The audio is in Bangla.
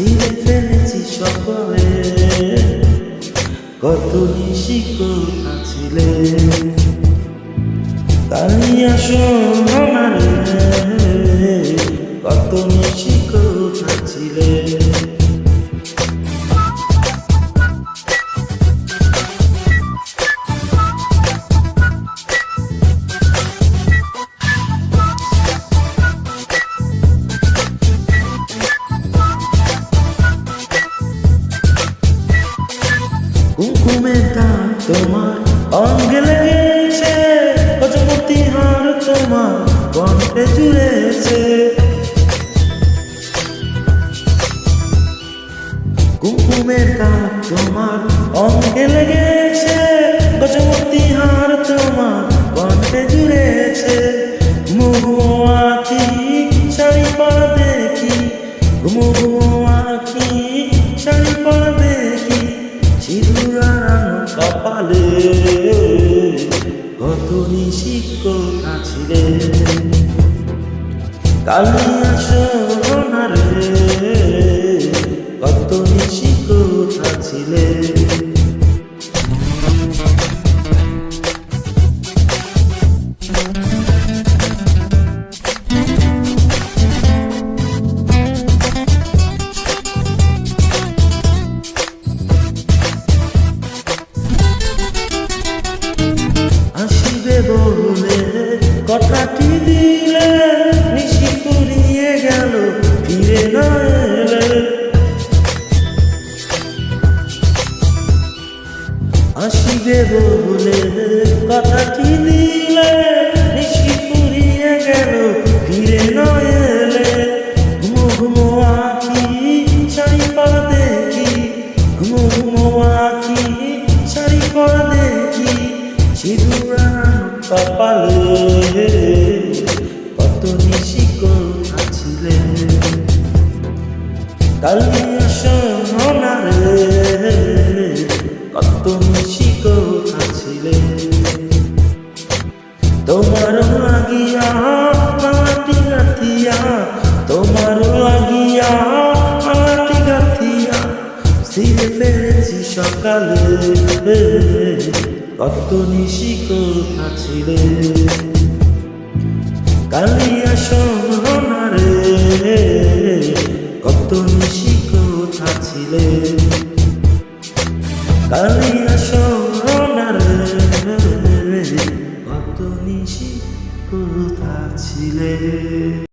ছিঁড়ে ফেলেছি সকলে, কত নিশি কোথা ছিলে, কালিয়া সোনারে কত নিশি কোথা ছিলে। কুমকুমের দাগ তোমার অঙ্গে লেগেছে, অজমতি হার তোমার কণ্ঠে জুড়েছে। কুমকুমের দাগ তোমার অঙ্গে লেগেছে, অজমতি হার তোমার কণ্ঠে জুড়েছে। ঘুমো আঁখি শাড়ি পরা দেখি, ঘুমো আঁখি শাড়ি পরা দেখি, সিঁদুরানো কপালে কত নিশি কোথা ছিলে, কালিয়া সোনারে কত নিশি কোথা ছিলে। আসিবে বলে কথাটি দিলে, নিশি ফুরিয়ে গেল ফিরে না এলে। আসিবে বলে কথাটি দিলে, নিশি ফুরিয়ে গেল ফিরে না এলে। ঘুমো ঘুমো আঁখি শাড়ি পরা দেখি, ঘুমো ঘুমো আঁখি শাড়ি পরা দেখি, সিঁদুরানো কপালে কত নিশি কোথা ছিলে, কালিয়া সোনারে কত নিশি কোথা ছিলে। তোমার লাগিয়া মাটি গাথিয়া, তোমার লাগিয়া মাটি গাথিয়া, ছিঁড়ে ফেলেছি সকালে, কত নিশি কোথা ছিলে, কালিয়া সোনারে কত নিশি কোথা ছিলে, কালিয়া সোনারে কত নিশি কোথা ছিলে।